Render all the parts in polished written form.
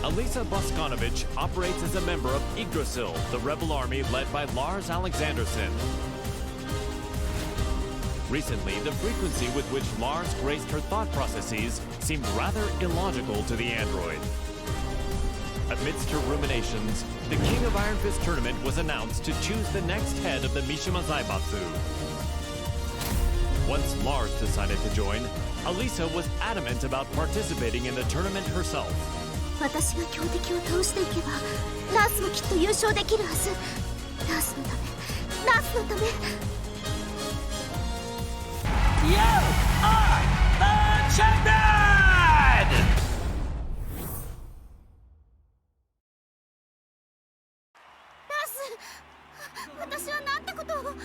Alisa Boskanovich operates as a member of Yggdrasil, the rebel army led by Lars Alexanderson. Recently, the frequency with which Lars graced her thought processes seemed rather illogical to the android. Amidst her ruminations, the King of Iron Fist tournament was announced to choose the next head of the Mishima Zaibatsu. Once Lars decided to join, Alisa was adamant about participating in the tournament herself. 私が強敵を倒していけばラースもきっと優勝できるはず。ラースのため、ラースのため。 You are the champion! ラース、私はなんてことを。ごめ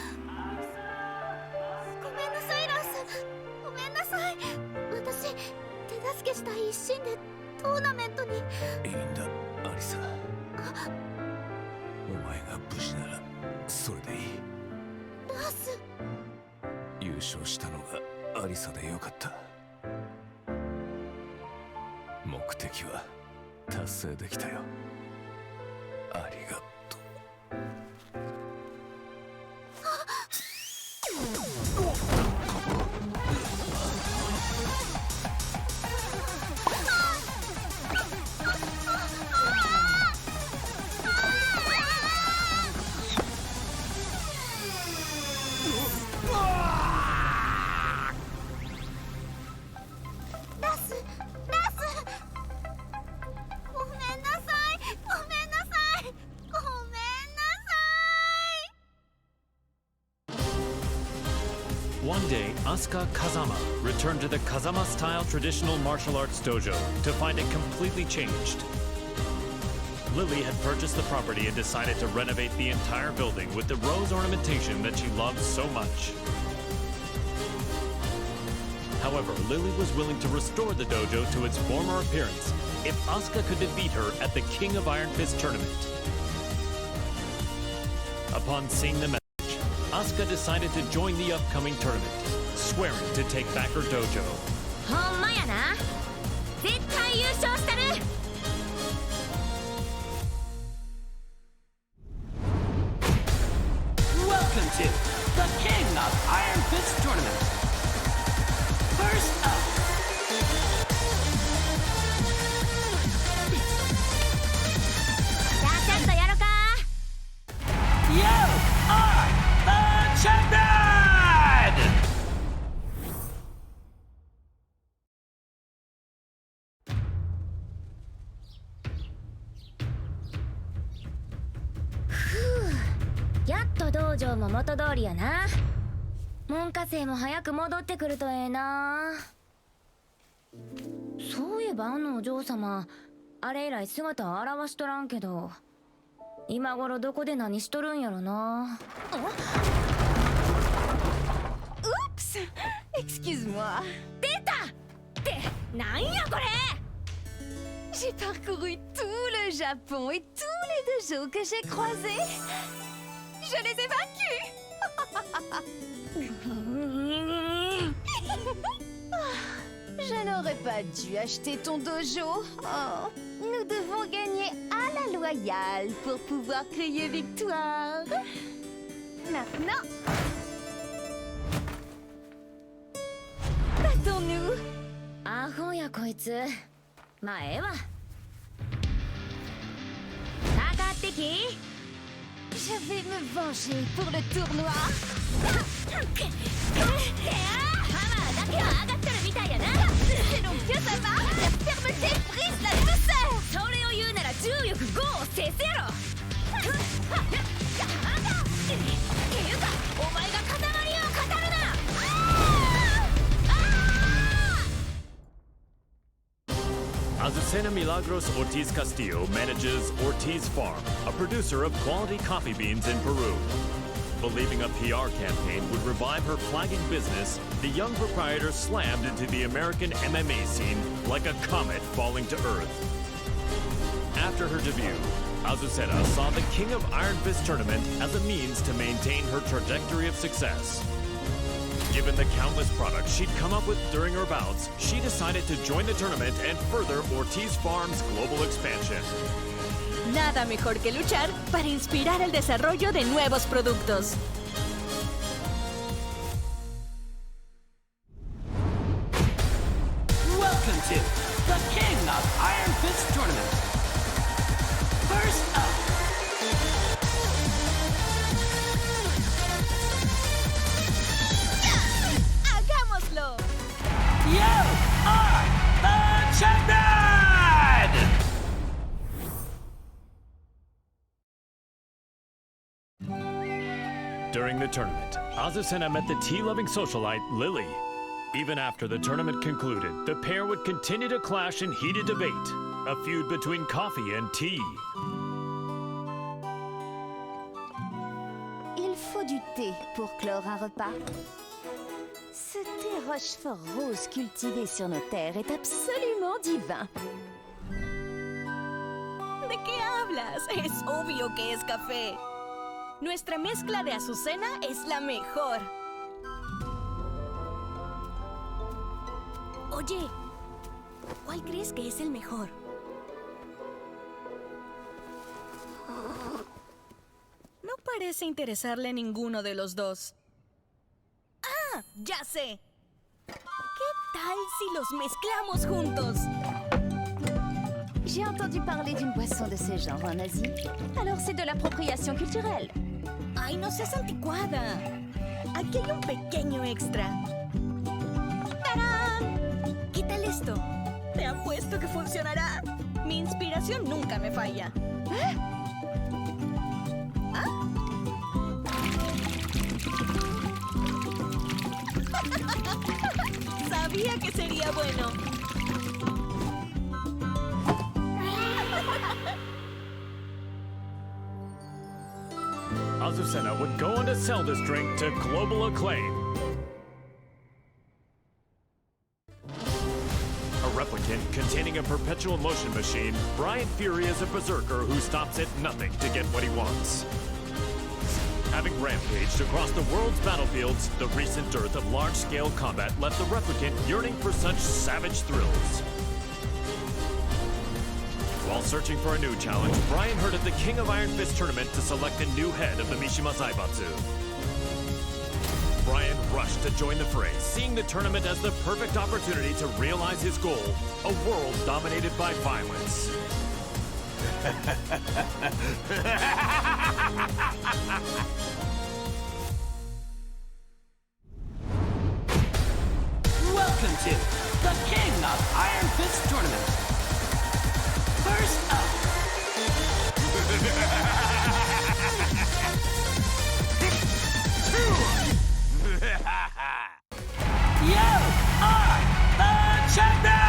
んなさいラース、ごめんなさい。私手助けしたい一心でトーナメントに。いいんだアリサ、お前が無事ならそれでいい。ラース、優勝したのがアリサでよかった。目的は達成できたよ。ありがとう。One day, Asuka Kazama returned to the Kazama-style traditional martial arts dojo to find it completely changed. Lili had purchased the property and decided to renovate the entire building with the rose ornamentation that she loved so much. However, Lili was willing to restore the dojo to its former appearance if Asuka could defeat her at the King of Iron Fist tournament. Upon seeing the message, Asuka decided to join the upcoming tournament, swearing to take back her dojo. ほんまやな。絶対優勝したる。Welcome to the King of Iron Fist tournament. First up, you are the champion! やっと道場も元通りやな。門下生も早く戻ってくるとええな。そういえばあのお嬢様、あれ以来姿を現しとらんけど、今頃どこで何しとるんやろな。Oups! Excuse-moi. 出たってなんやこれ。 J'ai parcouru tout le Japon et tous les dojos que j'ai croisés. Je les ai vaincus. Je n'aurais pas dû acheter ton dojo. Oh, nous devons gagner à la loyale pour pouvoir crier victoire. Maintenant, battons-nous. アホやこいつ。まあええわ。かかってき。 Je vais me venger pour le tournoi. ハマーだけは上がってるみたいやな。 C'est donc que ça va. La fermeté brise la douceur. それを言うなら重力5を制せやろ。っていうかお前が塊を語るな。Azucena Milagros Ortiz Castillo manages Ortiz Farm, a producer of quality coffee beans in Peru. Believing a PR campaign would revive her flagging business, the young proprietor slammed into the American MMA scene like a comet falling to Earth. After her debut, Azucena saw the King of Iron Fist tournament as a means to maintain her trajectory of success. Given the countless products she'd come up with during her bouts, she decided to join the tournament and further Ortiz Farm's global expansion. Nada mejor que luchar para inspirar el desarrollo de nuevos productos. Welcome to the King of Iron Fist Tournament. First up, ¡Hagámoslo! you are the champion! During the tournament, Azucena met the tea-loving socialite Lili. Even after the tournament concluded, the pair would continue to clash in heated debate, a feud between coffee and tea. Il faut du thé pour clore un repas. Ce thé Rochefort rose cultivé sur nos terres est absolument divin. ¿De qué hablas? Es obvio que es café. Nuestra mezcla de Azucena es la mejor. Oye, ¿cuál crees que es el mejor? No parece interesarle ninguno de los dos. ¡Ah! ¡Ya sé! ¿Qué tal si los mezclamos juntos? J'ai entendu parler d'une boisson de ce genre en Asie. Alors c'est de l'appropriation culturelle. ¡Ay, no seas anticuada! Aquí hay un pequeño extra. ¡Tarán! ¿Qué tal esto? Te apuesto que funcionará. Mi inspiración nunca me falla. Sabía que sería bueno. Azucena would go on to sell this drink to global acclaim. A replicant containing a perpetual motion machine, Bryan Fury is a berserker who stops at nothing to get what he wants. Having rampaged across the world's battlefields, the recent dearth of large-scale combat left the replicant yearning for such savage thrills. While searching for a new challenge, Bryan heard of the King of Iron Fist tournament to select a new head of the Mishima Zaibatsu. Bryan rushed to join the fray, seeing the tournament as the perfect opportunity to realize his goal, a world dominated by violence. Welcome to the King of Iron Fist Tournament. First up, you are the champion!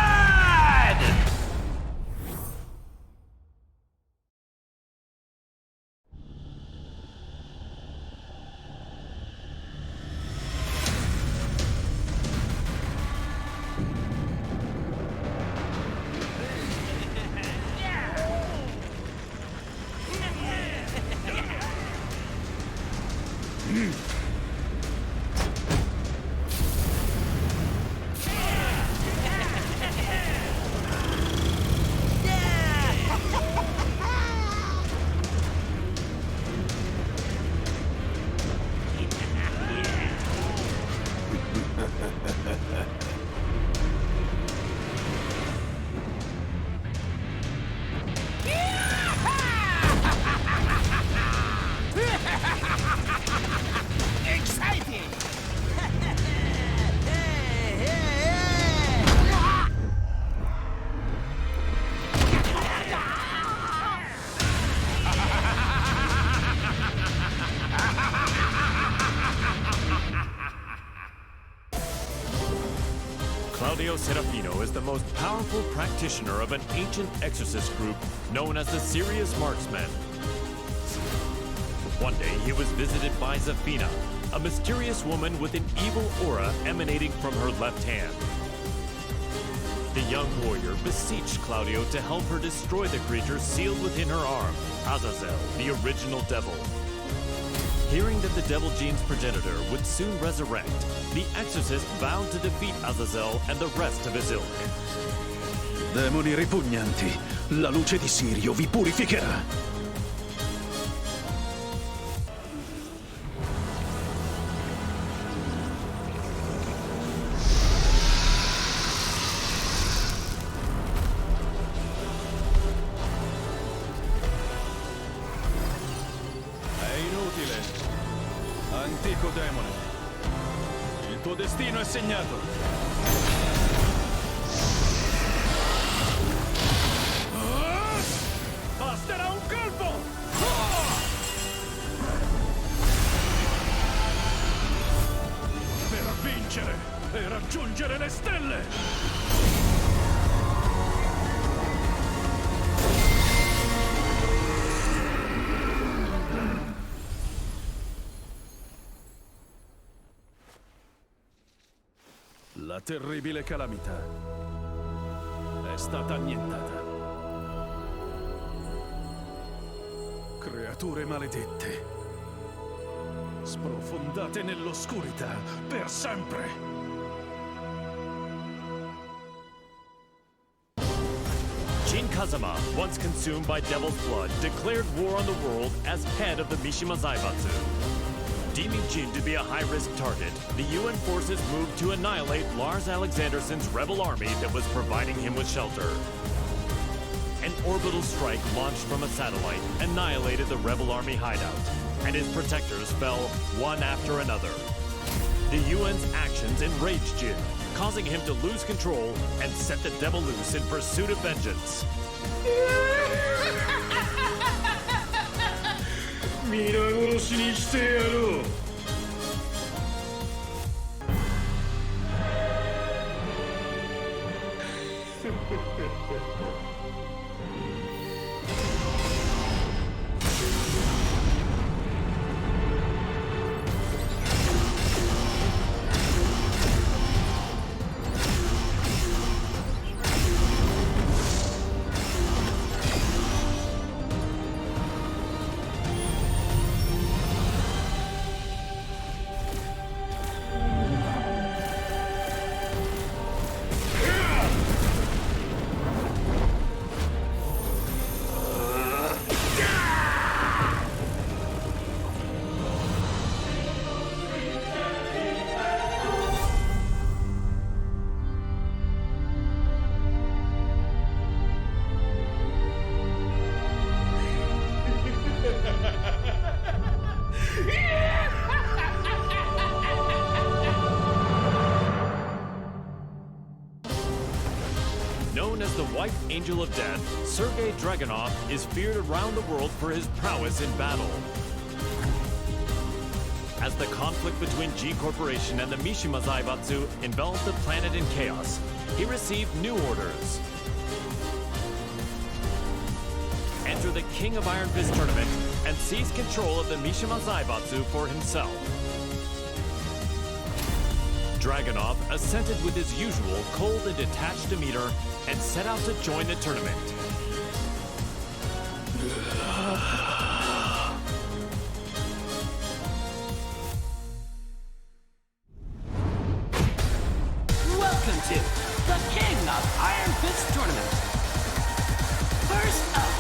Claudio is the most powerful practitioner of an ancient exorcist group known as the Serious Marksmen. One day he was visited by Zafina, a mysterious woman with an evil aura emanating from her left hand. The young warrior beseeched Claudio to help her destroy the creature sealed within her arm, Azazel, the original devil. Hearing that the Devil Gene's progenitor would soon resurrect, the Exorcist vowed to defeat Azazel and the rest of his ilk. Demoni ripugnanti, la luce di Sirio vi purificherà. È inutile. Antico demone. Il tuo destino è segnato. Basterà un colpo! Per vincere e raggiungere le stelle! La terribile calamità è stata annientata. Creature maledette, sprofondate nell'oscurità per sempre. Jin Kazama, once consumed by Devil's Blood, declared war on the world as head of the Mishima Zaibatsu. Deeming Jin to be a high-risk target, the UN forces moved to annihilate Lars Alexanderson's rebel army that was providing him with shelter. An orbital strike launched from a satellite annihilated the rebel army hideout, and his protectors fell one after another. The UN's actions enraged Jin, causing him to lose control and set the devil loose in pursuit of vengeance. 皆殺しにしてやろう。Known as the White Angel of Death, Sergei Dragunov is feared around the world for his prowess in battle. As the conflict between G Corporation and the Mishima Zaibatsu enveloped the planet in chaos, he received new orders. Enter the King of Iron Fist tournament and seize control of the Mishima Zaibatsu for himself. Dragunov assented with his usual cold and detached demeanor and set out to join the tournament. Welcome to the King of Iron Fist Tournament. First up,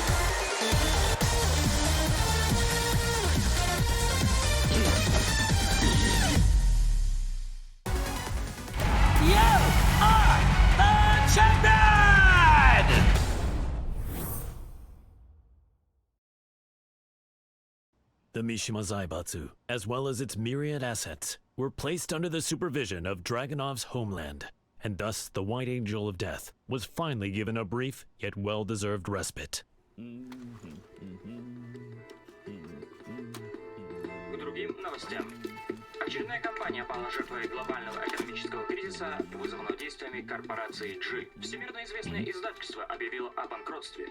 you are the champion! The Mishima Zaibatsu, as well as its myriad assets, were placed under the supervision of Dragunov's homeland, and thus the White Angel of Death was finally given a brief yet well-deserved respite. К другим новостям. Очередная компания пала жертвой глобального экономического кризиса, вызванного действиями корпорации G. Всемирно известное издательство объявило о банкротстве.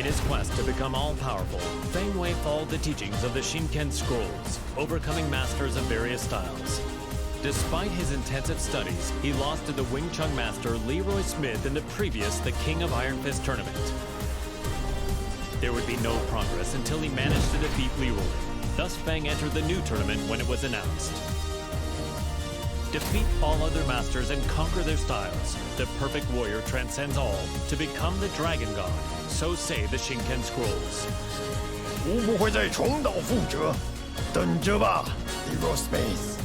his quest to become all-powerful, Feng Wei followed the teachings of the Shinken Scrolls, overcoming masters of various styles. Despite his intensive studies, he lost to the Wing Chun master Leroy Smith in the previous The King of Iron Fist tournament. There would be no progress until he managed to defeat Leroy. Thus, Feng entered the new tournament when it was announced. Defeat all other masters and conquer their styles. The perfect warrior transcends all to become the Dragon God. So say the Shinken Scrolls. 无不会再重蹈覆辙，等着吧 ，Leroy Smith。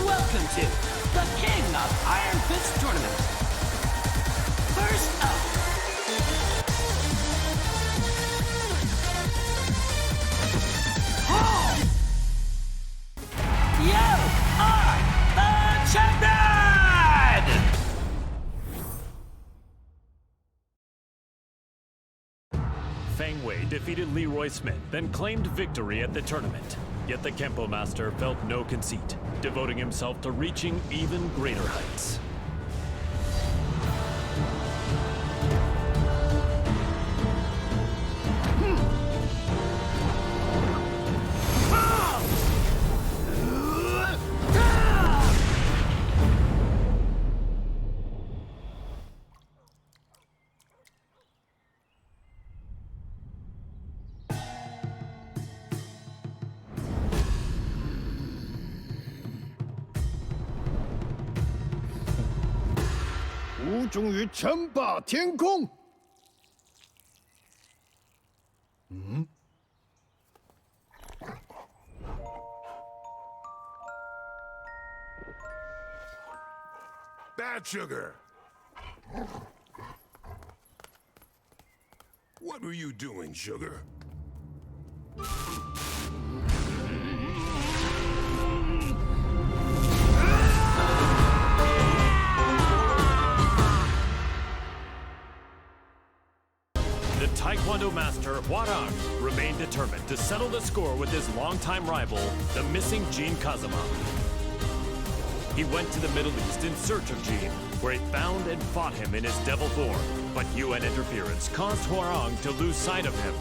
Welcome to the King of Iron Fist Tournament. First up, you are the champion! Feng Wei defeated Leroy Smith, then claimed victory at the tournament. Yet the Kempo Master felt no conceit, devoting himself to reaching even greater heights.吾终于称霸天空。Bad sugar. What were you doing, sugar? The Taekwondo master Howarang remained determined to settle the score with his longtime rival, the missing Jin Kazama. He went to the Middle East in search of Jin, where he found and fought him in his devil form, but UN interference caused Howarang to lose sight of him.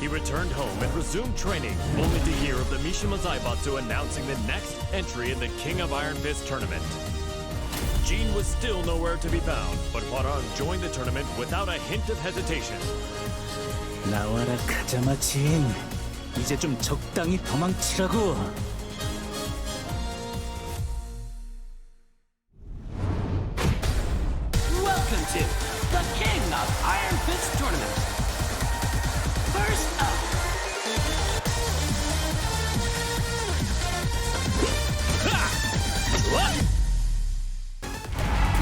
He returned home and resumed training, only to hear of the Mishima Zaibatsu announcing the next entry in the King of Iron Fist tournament. Jin was still nowhere to be found, but Howarang joined the tournament without a hint of hesitation. 나와라 가자마 진. 이제 좀 적당히 도망치라고. Welcome to the King of Iron Fist Tournament. First up,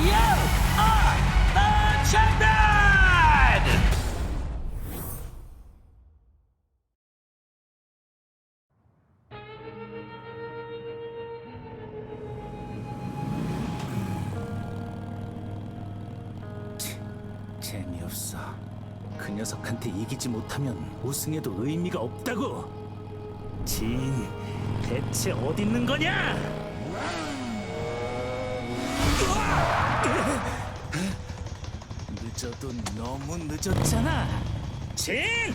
you are the champion! 재미없어. 그 녀석한테 이기지 못하면 우승해도 의미가 없다고. 진, 대체 어디 있는 거냐? 늦어도 너무 늦었잖아. 진!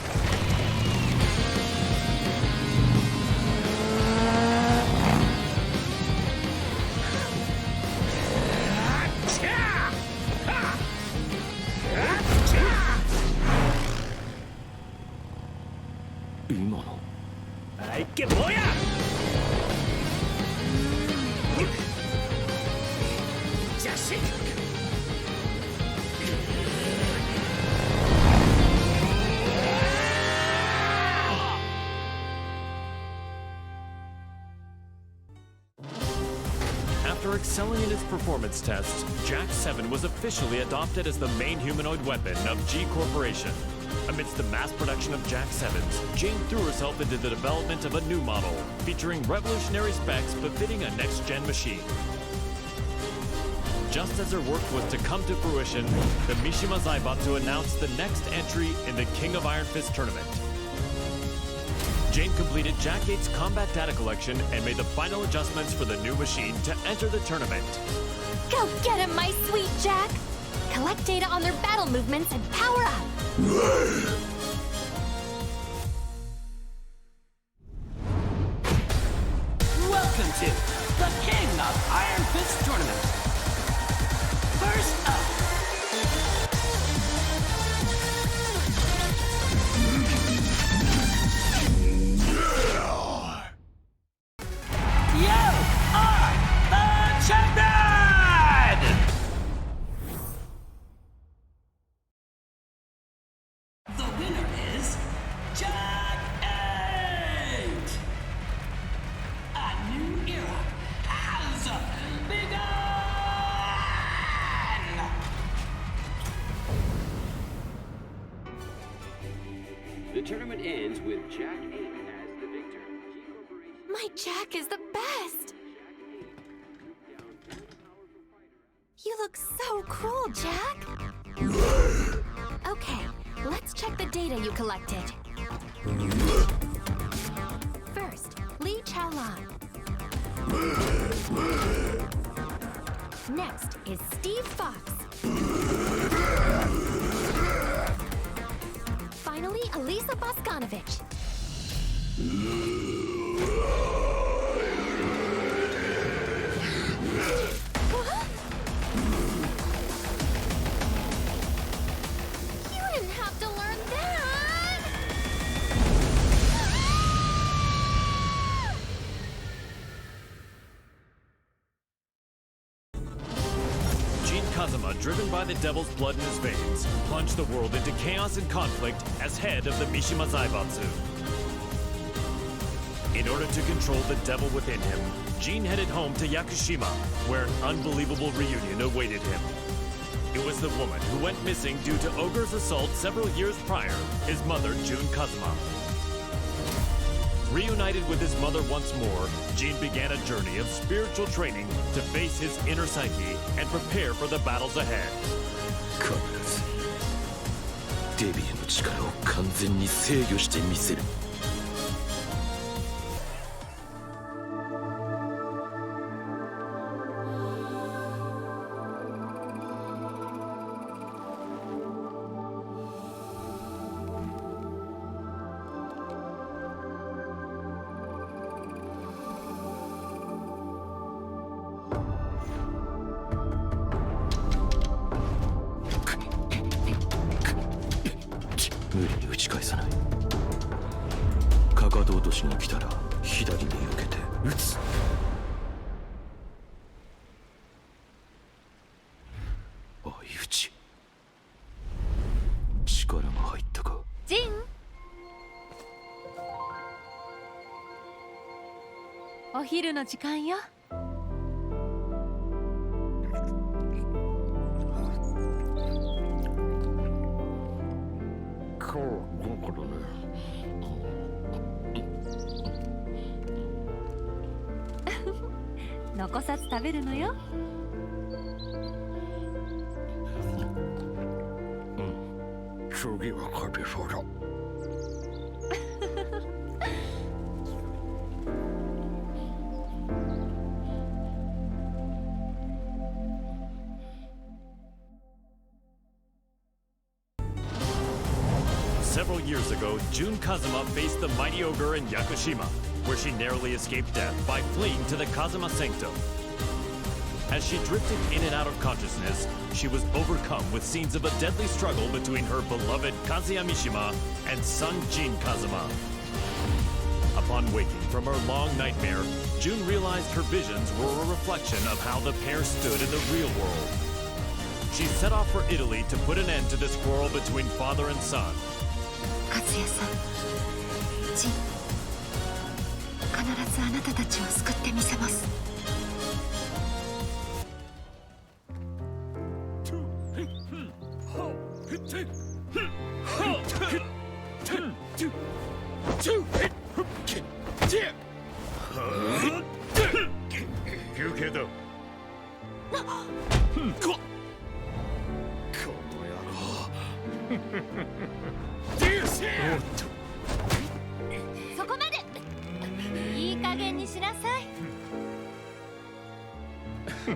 이게 뭐야? 자식! After excelling in its performance tests, Jack-7 was officially adopted as the main humanoid weapon of G Corporation. Amidst the mass production of Jack-7s, Jane threw herself into the development of a new model, featuring revolutionary specs befitting a next-gen machine. Just as her work was to come to fruition, the Mishima Zaibatsu announced the next entry in the King of Iron Fist tournament. Jane completed Jack 8's combat data collection and made the final adjustments for the new machine to enter the tournament. Go get him, my sweet Jack! Collect data on their battle movements and power up! Welcome to the King of Iron Fist Tournament. First up, you are the champion! The winner is Jack 8! A new era has begun! The tournament ends with Jack 8 as the victor. My Jack is the best! You look so cool, Jack! Okay, let's check the data you collected. First, Lee Chaolan. Next is Steve Fox. Finally, Alisa Bosconovich. You didn't have to learn that! Jin Kazama, driven by the devil's blood in his veins, plunged the world into chaos and conflict as head of the Mishima Zaibatsu. In order to control the devil within him, Jin headed home to Yakushima, where an unbelievable reunion awaited him. It was the woman who went missing due to Ogre's assault several years prior, his mother, Jun Kazama. Reunited with his mother once more, Jin began a journey of spiritual training to face his inner psyche and prepare for the battles ahead. 必ずデビューの力を完全に制御してみせる。無理に打ち返さない。かかと落としに来たら左に避けて打つ。相打ち。力が入ったか。ジン！お昼の時間よ。残さず食べるのよ。次は勝てそうだ。Several years ago, Jun Kazama faced the mighty ogre in Yakushima, where she narrowly escaped death by fleeing to the Kazama Sanctum. As she drifted in and out of consciousness, she was overcome with scenes of a deadly struggle between her beloved Kazuya Mishima and son Jin Kazama. Upon waking from her long nightmare, Jun realized her visions were a reflection of how the pair stood in the real world. She set off for Italy to put an end to this quarrel between father and son. カズヤさん、ジン、必ずあなたたちを救ってみせます。休憩だ。そこまで。いい加減にしなさい。ジ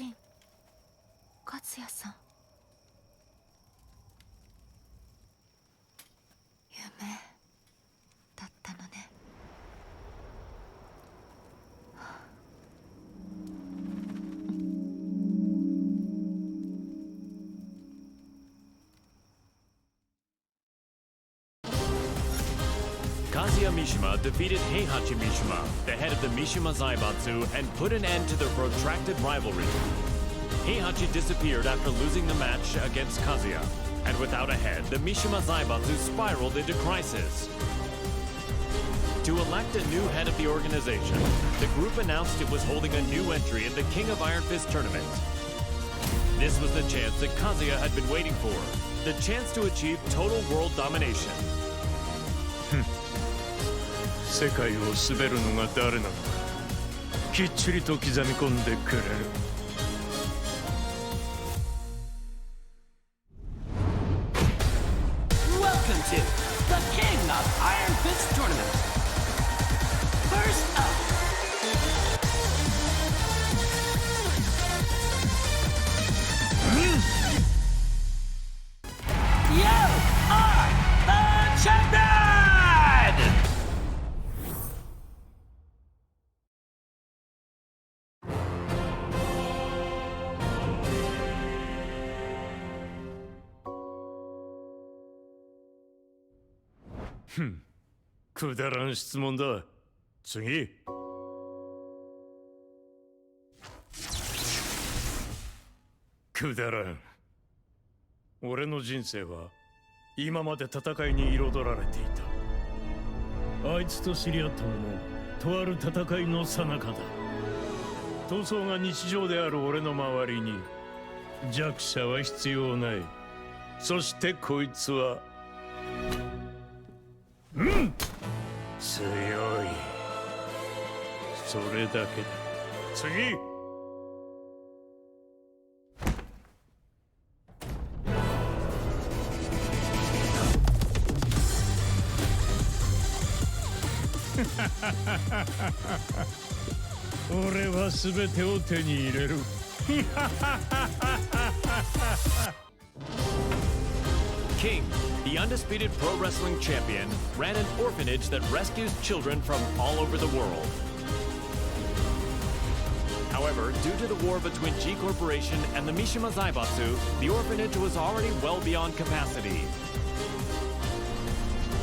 ン、勝也さん。夢だったのね。Kazuya Mishima defeated Heihachi Mishima, the head of the Mishima Zaibatsu, and put an end to their protracted rivalry. Heihachi disappeared after losing the match against Kazuya, and without a head, the Mishima Zaibatsu spiraled into crisis. To elect a new head of the organization, the group announced it was holding a new entry in the King of Iron Fist tournament. This was the chance that Kazuya had been waiting for, the chance to achieve total world domination. 世界を滑るのが誰なのかきっちりと刻み込んでくれる。Welcome to the King of Iron Fist Tournament. First up, you are the champion! くだらん質問だ。次。くだらん。俺の人生は今まで戦いに彩られていた。あいつと知り合ったのもとある戦いの最中だ。闘争が日常である俺の周りに弱者は必要ない。そしてこいつは強い。それだけだ。次。俺は全てを手に入れる。King, the undisputed pro wrestling champion, ran an orphanage that rescues children from all over the world. However, due to the war between G Corporation and the Mishima Zaibatsu, the orphanage was already well beyond capacity.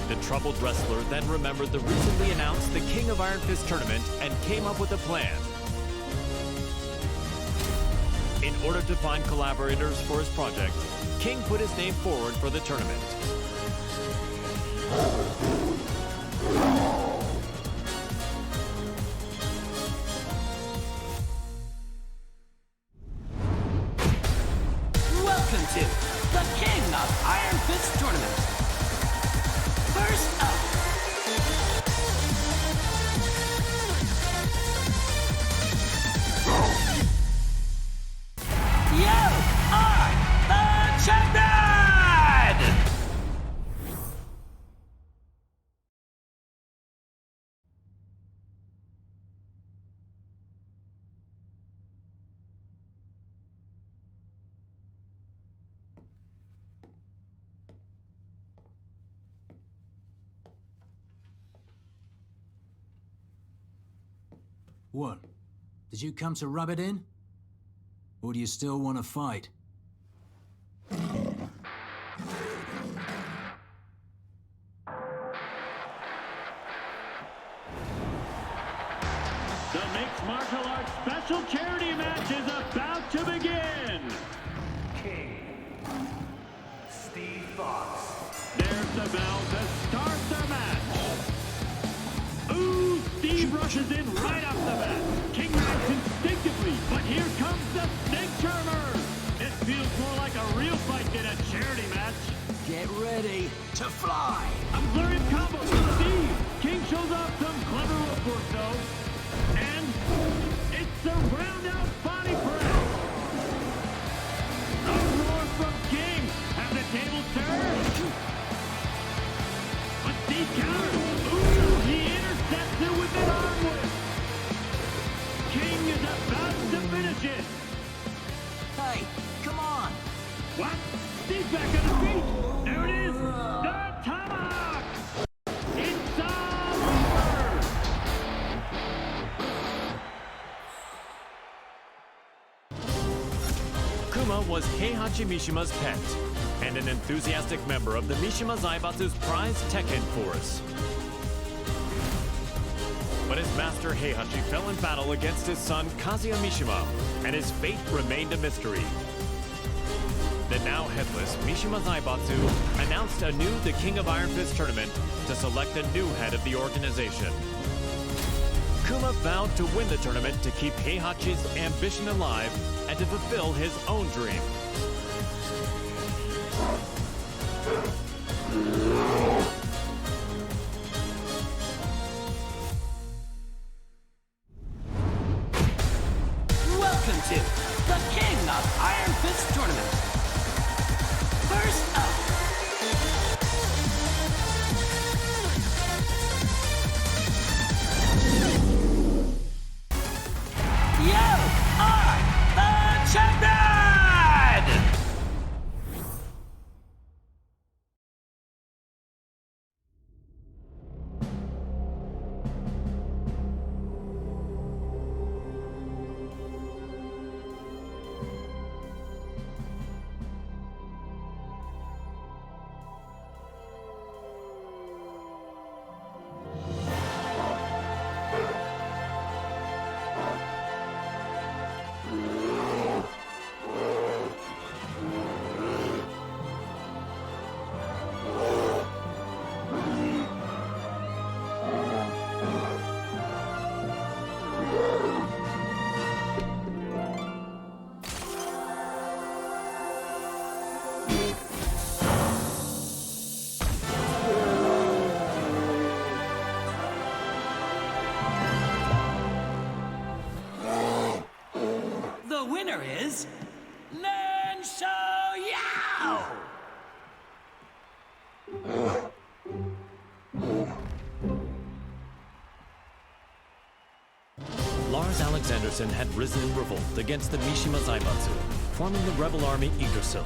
The troubled wrestler then remembered the recently announced the King of Iron Fist tournament and came up with a plan. In order to find collaborators for his project, King put his name forward for the tournament. Welcome to the King of Iron Fist Tournament. First up, you are the champion! What? Did you come to rub it in? Or do you still want to fight? The mixed martial arts special charity match is about to begin! King. Steve Fox. There's the bell to start the match! Ooh, Steve rushes in right off the bat. King reacts instinctively, but here comes the snake charmer! It feels more like a real fight than a charity match. Get ready to fly! A flurry of combos from Steve! King shows off some clever rope work though. And it's a round-out body press! A roar from King as the table Kuma was Heihachi Mishima's pet, and an enthusiastic member of the Mishima Zaibatsu's prized Tekken force. But his master Heihachi fell in battle against his son Kazuya Mishima, and his fate remained a mystery. The now headless Mishima Zaibatsu announced anew the King of Iron Fist tournament to select a new head of the organization. Kuma vowed to win the tournament to keep Heihachi's ambition alive and to fulfill his own dream. Welcome to the King of Iron Fist tournament. First up, you are the champion! The winner is Xiaoyu! Lars Alexanderson had risen in revolt against the Mishima Zaibatsu, forming the rebel army Yggdrasil.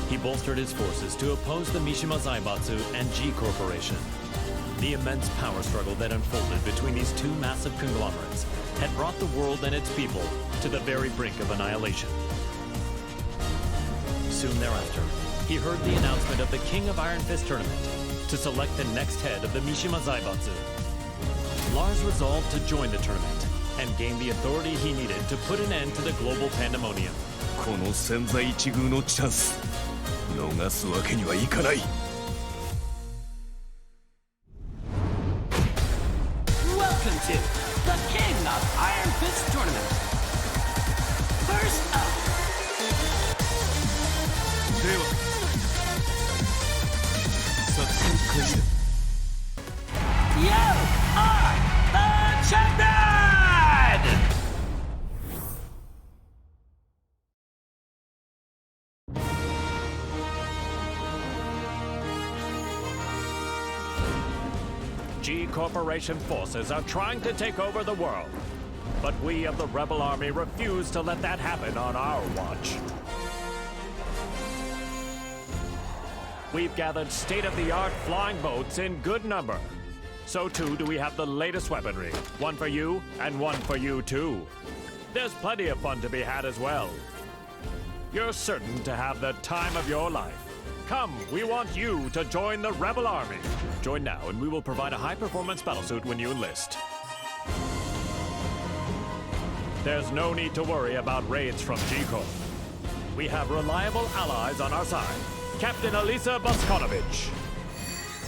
He bolstered his forces to oppose the Mishima Zaibatsu and G Corporation. The immense power struggle that unfolded between these two massive conglomerates had brought the world and its people to the very brink of annihilation. Soon thereafter, he heard the announcement of the King of Iron Fist tournament to select the next head of the Mishima Zaibatsu. Lars resolved to join the tournament and gain the authority he needed to put an end to the global pandemonium. この千載一遇のチャンス逃すわけにはいかない。 Welcome to the King of Iron Fist tournament. First up, では作戦開始だ。 you are the champion! G Corporation forces are trying to take over the world. But we of the Rebel Army refuse to let that happen on our watch. We've gathered state-of-the-art flying boats in good number. So too do we have the latest weaponry. One for you, and one for you too. There's plenty of fun to be had as well. You're certain to have the time of your life. Come, we want you to join the Rebel Army. Join now and we will provide a high-performance battlesuit when you enlist. There's no need to worry about raids from G-Corp. We have reliable allies on our side. Captain Alisa Boskonovich.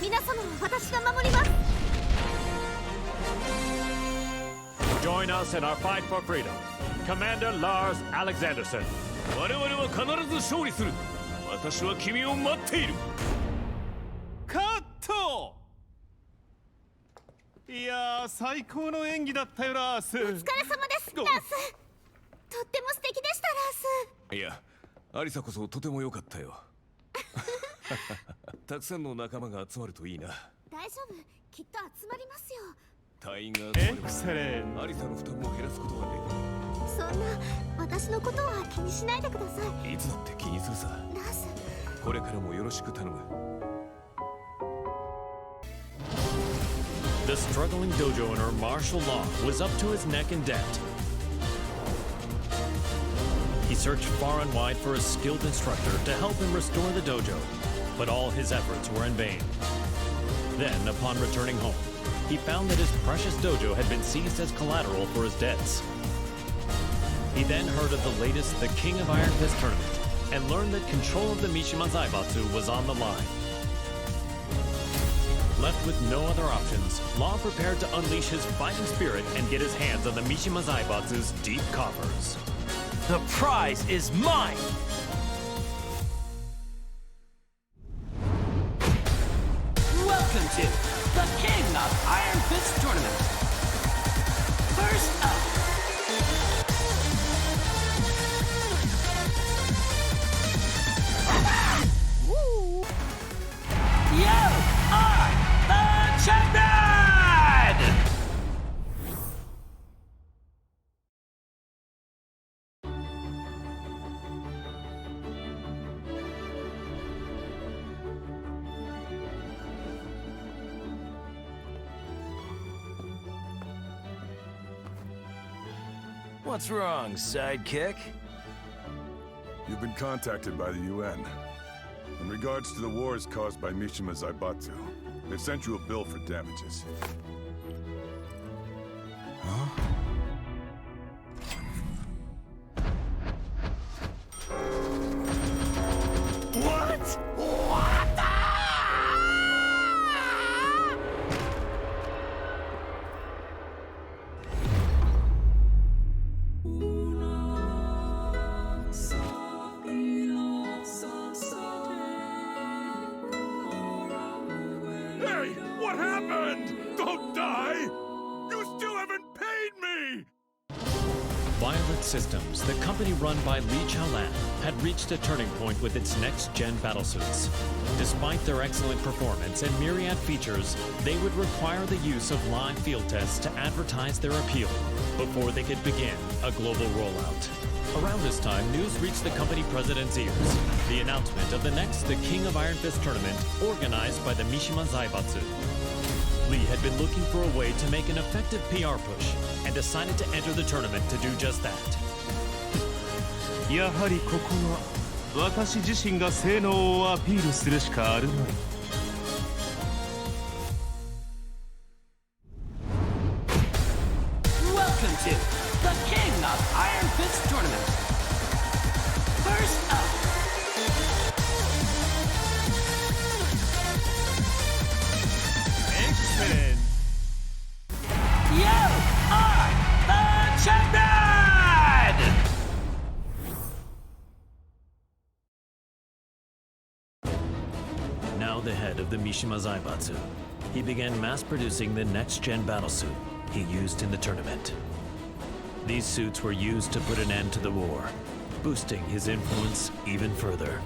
皆様を私が守ります。 Join us in our fight for freedom. Commander Lars Alexanderson. 我々は必ず勝利する。私は君を待っている。カット。いやー、最高の演技だったよ、ラース。お疲れ様です、ラース。とっても素敵でしたラース。いや、アリサこそとても良かったよ。たくさんの仲間が集まるといいな。大丈夫、きっと集まりますよ。隊員が集まればアリサの負担も減らすことができる。そんな私のことは気にしないでください。いつだって気にするさ。ラース、これからもよろしく頼む。The struggling dojo owner, Martial Law, was up to his neck in debt. He He searched far and wide for a skilled instructor to help him restore the dojo, but all his efforts were in vain. Then, upon returning home, he found that his precious dojo had been seized as collateral for his debts. He then heard of the latest The King of Iron Fist tournament and learned that control of the Mishima Zaibatsu was on the line. Left with no other options, Law prepared to unleash his fighting spirit and get his hands on the Mishima Zaibatsu's deep coffers. The prize is mine! Welcome to the King of Iron Fist tournament. First up, you are the champion! What's wrong, sidekick? You've been contacted by the UN. In regards to the wars caused by Mishima Zaibatsu, they've sent you a bill for damages. Huh? What? Hey, what happened? Don't die! You still haven't paid me! Violet Systems, the company run by Li Chaolan, had reached a turning point with its next-gen battlesuits. Despite their excellent performance and myriad features, they would require the use of live field tests to advertise their appeal before they could begin a global rollout. Around this time, news reached the company president's ears. The announcement of the next The King of Iron Fist tournament organized by the Mishima Zaibatsu. Lee had been looking for a way to make an effective PR push and decided to enter the tournament to do just that. やはりここは私自身が性能をアピールするしかあるまい。Welcome to the King of Iron Fist tournament. First up, Excellent! you are the champion! Now the head of the Mishima Zaibatsu, he began mass-producing the next-gen battlesuit he used in the tournament. These suits were used to put an end to the war, boosting his influence even further.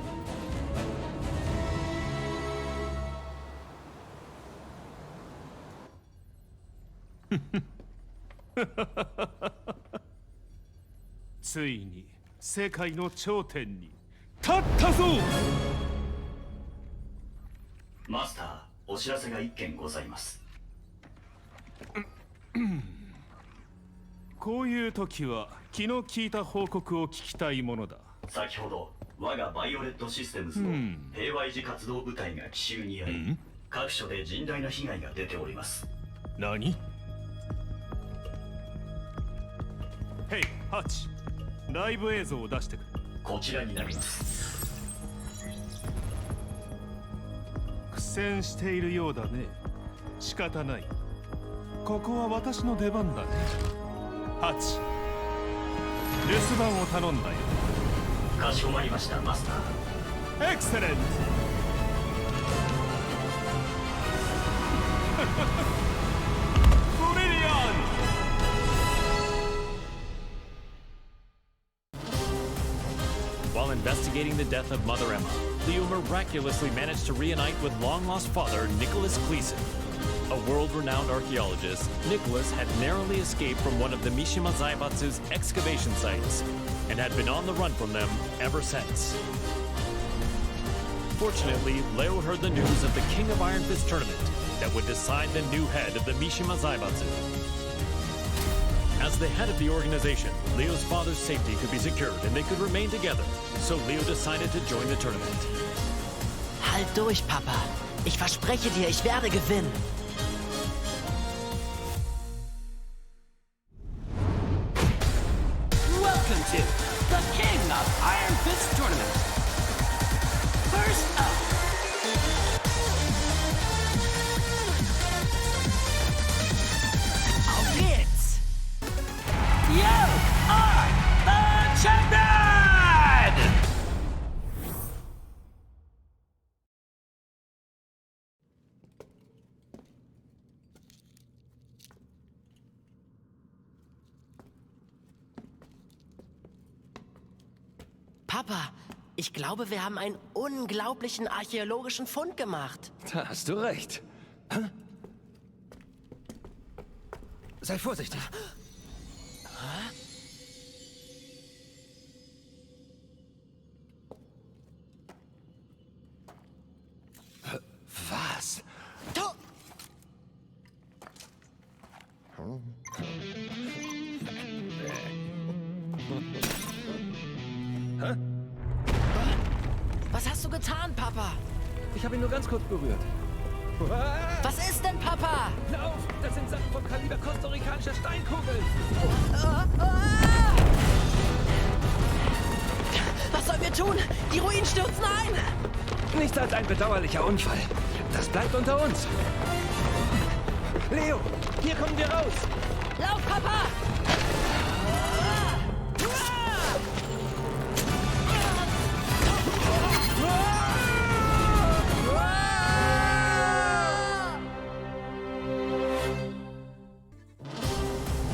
ついに世界の頂点に立ったぞ。マスター、お知らせが一件ございます。こういう時は気の利いた報告を聞きたいものだ。先ほど我がバイオレットシステムズの平和維持活動部隊が奇襲にあり、各所で甚大な被害が出ております。何？ヘイ、ハチ、ライブ映像を出してくれ。こちらになります。苦戦しているようだね。仕方ない。ここは私の出番だね。ハチ、留守番を頼んだよ。かしこまりました、マスター。エクセレント。ブリリアント。 While investigating the death of Mother Emma, Leo miraculously managed to reunite with long-lost father Nicholas Gleason. A world-renowned archaeologist, Nicholas had narrowly escaped from one of the Mishima Zaibatsu's excavation sites and had been on the run from them ever since. Fortunately, Leo heard the news of the King of Iron Fist tournament that would decide the new head of the Mishima Zaibatsu. As the head of the organization, Leo's father's safety could be secured and they could remain together. So Leo decided to join the tournament. Halt durch, Papa. Ich verspreche dir, ich werde gewinnen. Welcome to the King of Iron Fist Tournament. First up, auf geht's. You are the champion! Papa, ich glaube, wir haben einen unglaublichen archäologischen Fund gemacht. Da hast du recht. Hä? Sei vorsichtig. Was? Hä? Was hast du getan, Papa? Ich habe ihn nur ganz kurz berührt. Was ist denn, Papa? Lauf! Das sind Sachen vom Kaliber kostarikanischer Steinkugeln! Was sollen wir tun? Die Ruinen stürzen ein! Nichts als ein bedauerlicher Unfall. Das bleibt unter uns. Leo, hier kommen wir raus! Lauf, Papa!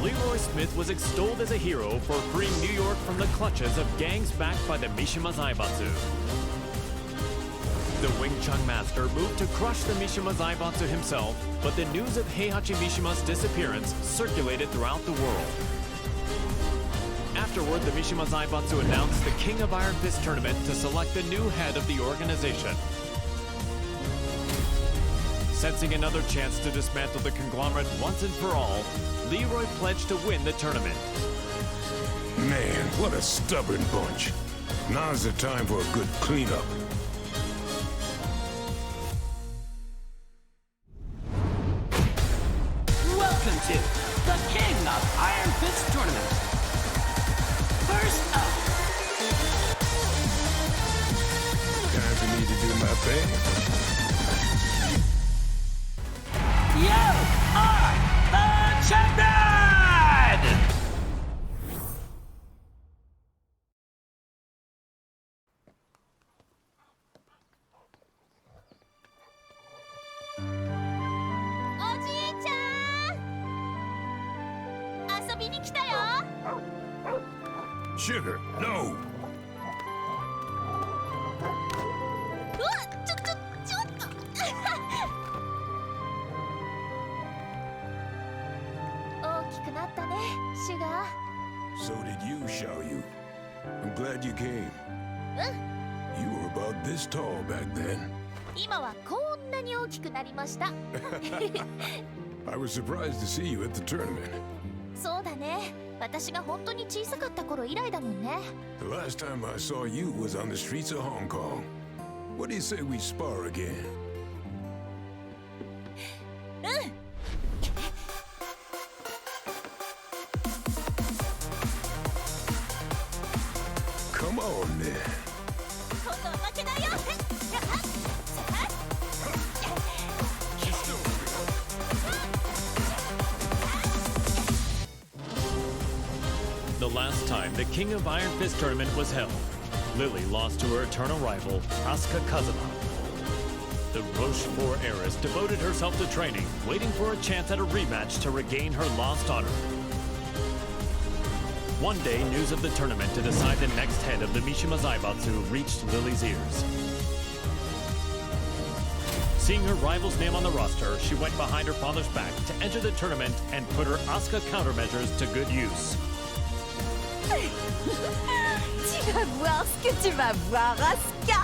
Leroy Smith was extolled as a hero for freeing New York from the clutches of gangs backed by the Mishima Zaibatsu. The Wing Chun master moved to crush the Mishima Zaibatsu himself, but the news of Heihachi Mishima's disappearance circulated throughout the world. Afterward, the Mishima Zaibatsu announced the King of Iron Fist tournament to select the new head of the organization. Sensing another chance to dismantle the conglomerate once and for all, Leroy pledged to win the tournament. Man, what a stubborn bunch. Now's the time for a good cleanup. Welcome to the King of Iron Fist Tournament. First up, Time for me to do my thing. you are the champion! Sugar, no! So did you, Xiaoyu. I'm glad you came. You were about this tall back then. 今はこんなに大きくなりました。 I was surprised to see you at the tournament. そうだね。私が本当に小さかった頃以来だもんね。 The last time I saw you was on the streets of Hong Kong. What do you say we spar again? うん。 Come on, then. 今度は負けないよ。 The last time the King of Iron Fist tournament was held, Lili lost to her eternal rival, Asuka. The Rochefort heiress devoted herself to training, waiting for a chance at a rematch to regain her lost honor. One day, news of the tournament to decide the next head of the Mishima Zaibatsu reached Lili's ears. Seeing her rival's name on the roster, she went behind her father's back to enter the tournament and put her Asuka countermeasures to good use. Tu vas voir ce que tu vas voir, Asuka.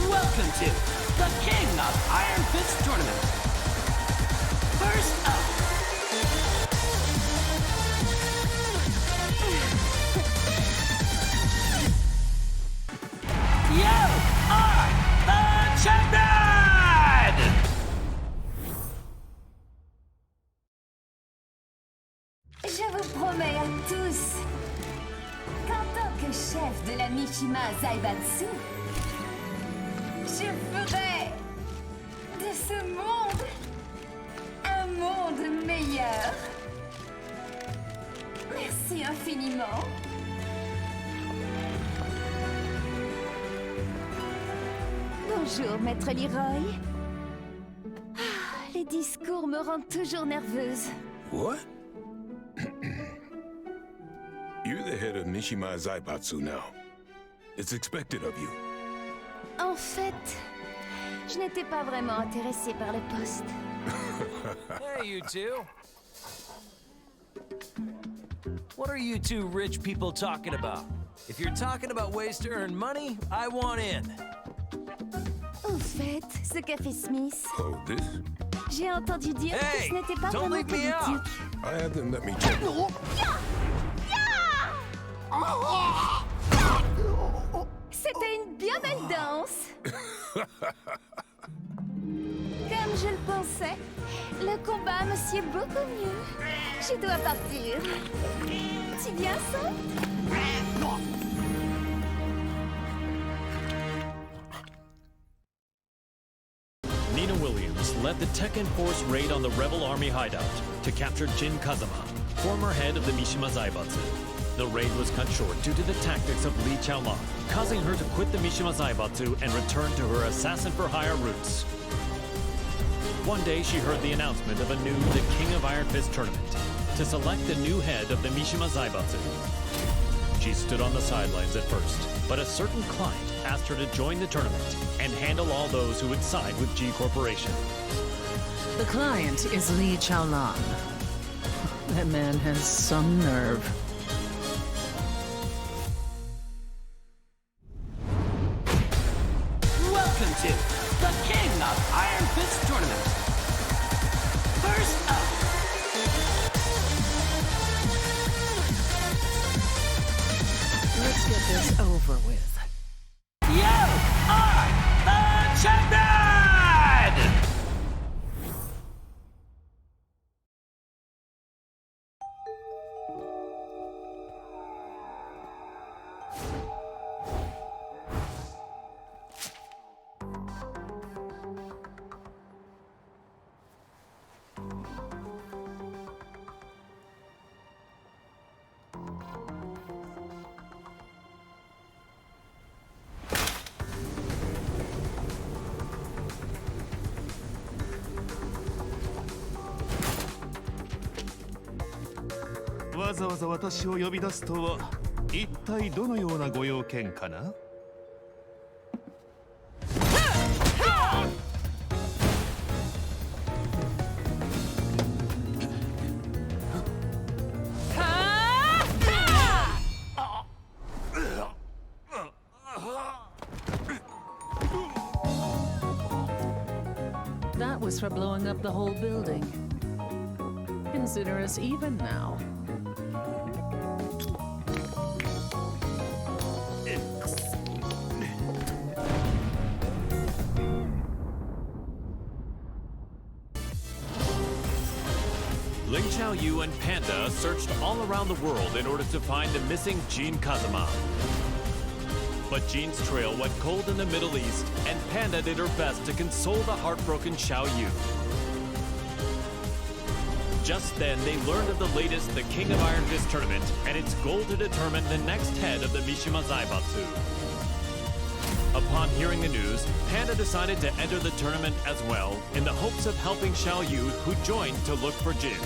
welcome to the tous, qu'en tant que chef de la Mishima Zaibatsu, je ferai de ce monde un monde meilleur. Merci infiniment. Bonjour, maître Leroy. Les discours me rendent toujours nerveuse. What? You're the head of Mishima Zaibatsu now. It's expected of you. En fait, je n'étais pas vraiment intéressée par le poste. Hey, you two. What are you two rich people talking about? If you're talking about ways to earn money, I want in. Au fait, ce café Smith, Oh, this? j'ai entendu dire que ce n'était pas vraiment politique. I had them let me check. C'était une bien belle danse. Comme je le pensais, le combat me sied beaucoup mieux. Je dois partir. Tu viens, ça? Nina Williams led the Tekken Force raid on the rebel army hideout to capture Jin Kazama, former head of the Mishima Zaibatsu. The raid was cut short due to the tactics of Li Chaolan, causing her to quit the Mishima Zaibatsu and return to her assassin-for-hire roots. One day, she heard the announcement of a new The King of Iron Fist tournament to select the new head of the Mishima Zaibatsu. She stood on the sidelines at first, but a certain client asked her to join the tournament and handle all those who would side with G Corporation. The client is Li Chaolan. That man has some nerve. Welcome to the King of Iron Fist Tournament. First up, Let's get this over with. you are the champion!「わざわざ私を呼び出すとは一体どのようなご用件かな?」That was for blowing up the whole building. Consider us even now. Ling Xiaoyu and Panda searched all around the world in order to find the missing Jin Kazama. But Jin's trail went cold in the Middle East, and Panda did her best to console the heartbroken Xiaoyu. Just then, they learned of the latest The King of Iron Fist tournament and its goal to determine the next head of the Mishima Zaibatsu. Upon hearing the news, Panda decided to enter the tournament as well in the hopes of helping Xiaoyu, who joined to look for Jin.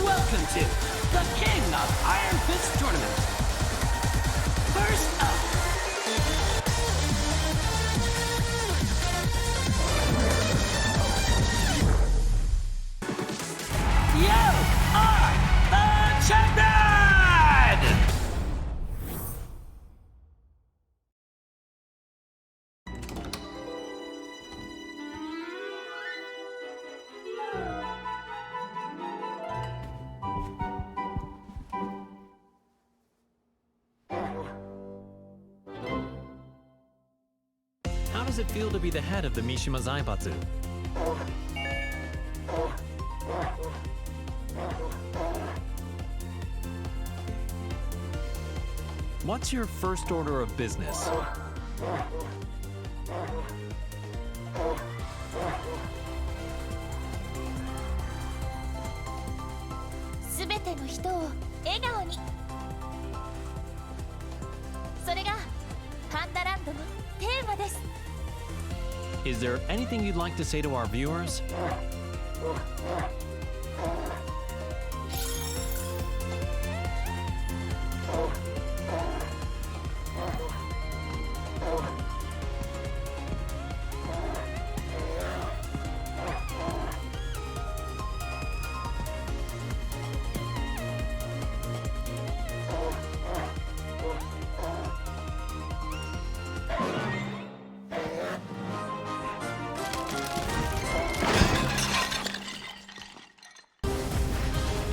Welcome to the King of Iron Fist Tournament. First up, you are the champion! does it feel to be the head of the Mishima Zaibatsu? What's your first order of business? すべての人を笑顔に。それがパンダランドのテーマです。 Is there anything you'd like to say to our viewers?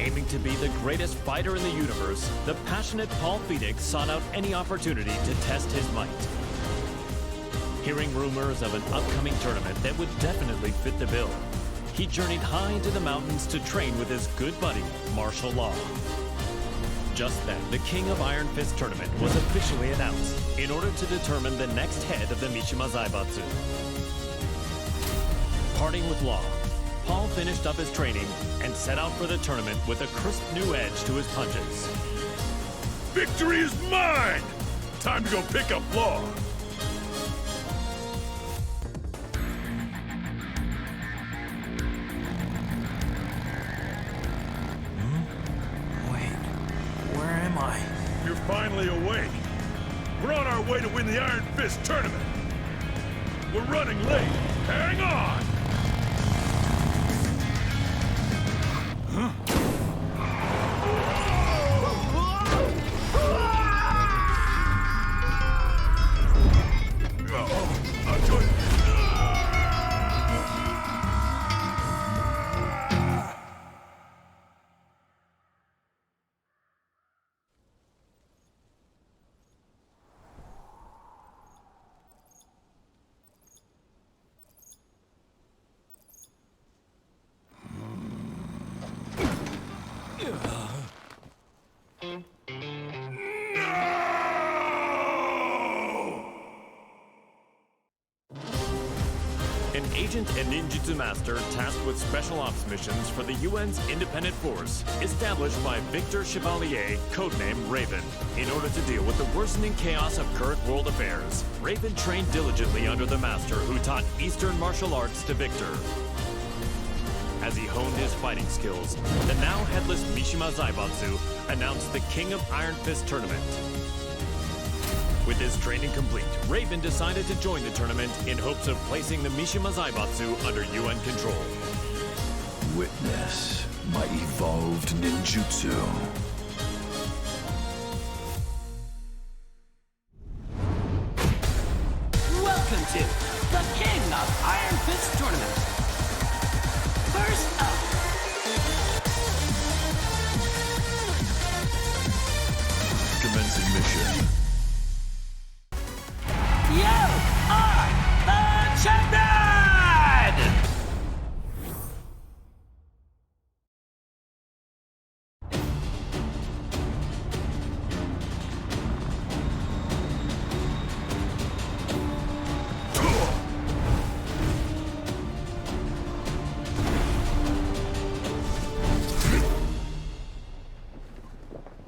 Aiming to be the greatest fighter in the universe, the passionate Paul Phoenix sought out any opportunity to test his might. Hearing rumors of an upcoming tournament that would definitely fit the bill, he journeyed high into the mountains to train with his good buddy, Martial Law. Just then, the King of Iron Fist tournament was officially announced in order to determine the next head of the Mishima Zaibatsu. Parting with Law, Paul finished up his training and set out for the tournament with a crisp new edge to his punches. Victory is mine! Time to go pick up Law. Wait, where am I? You're finally awake. We're on our way to win the Iron Fist tournament. We're running late. Hang on! An agent and ninjutsu master tasked with special ops missions for the UN's independent force, established by Victor Chevalier, codenamed Raven. In order to deal with the worsening chaos of current world affairs, Raven trained diligently under the master who taught Eastern martial arts to Victor. As he honed his fighting skills, the now headless Mishima Zaibatsu announced the King of Iron Fist tournament. With his training complete, Raven decided to join the tournament in hopes of placing the Mishima Zaibatsu under UN control. Witness my evolved ninjutsu. Welcome to the King of Iron Fist tournament. First up, Commencing mission. you are the champion!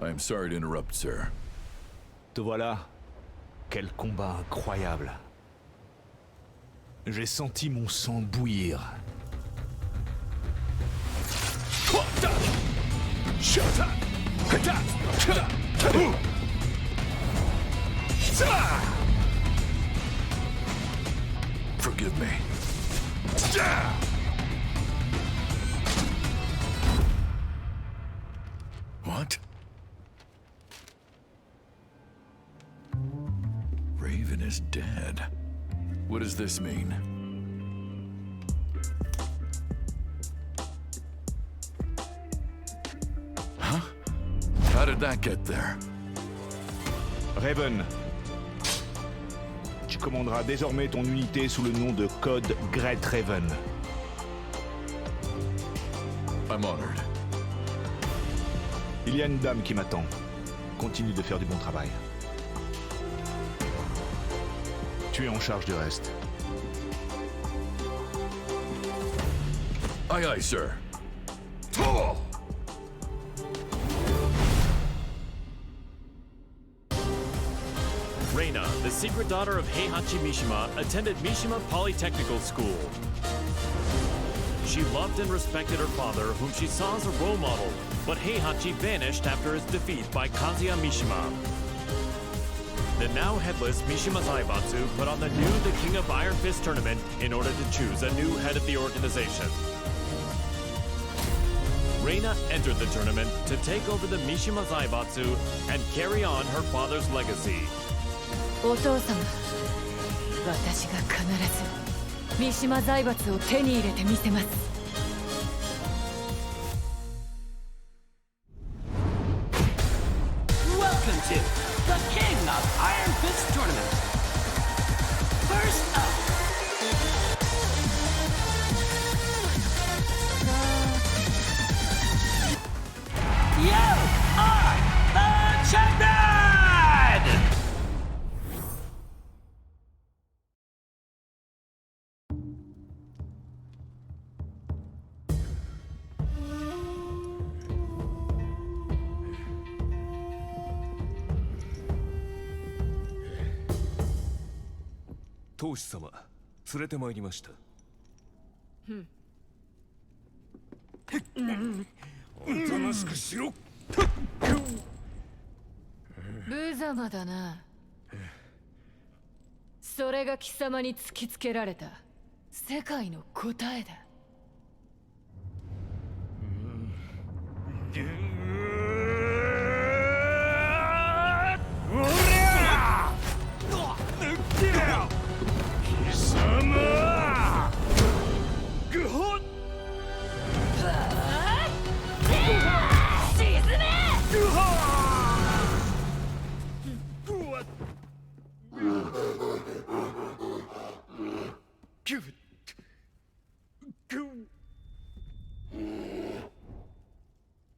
I am sorry to interrupt, sir. Te voilà. Quel combat incroyable. J'ai senti mon sang bouillir. Forgive me. What? Raven is dead. What does this mean? Huh? How did that get there? Raven. commandera désormais ton unité sous le nom de Code Great Raven. I'm honored. Il y a une dame qui m'attend. Continue de faire du bon travail. Tu es en charge du reste. Aye, aye, sir. Reina, the secret daughter of Heihachi Mishima, attended Mishima Polytechnical School. She loved and respected her father, whom she saw as a role model, but Heihachi vanished after his defeat by Kazuya Mishima. The now headless Mishima Zaibatsu put on the new The King of Iron Fist tournament in order to choose a new head of the organization. Reina entered the tournament to take over the Mishima Zaibatsu and carry on her father's legacy. お父様、私が必ず三島財閥を手に入れてみせます。Welcome to the King of Iron Fist Tournament. First up. You are the champion! 当主様、連れてまいりました。おとなしくしろ。無様だな。それが貴様に突きつけられた世界の答えだ。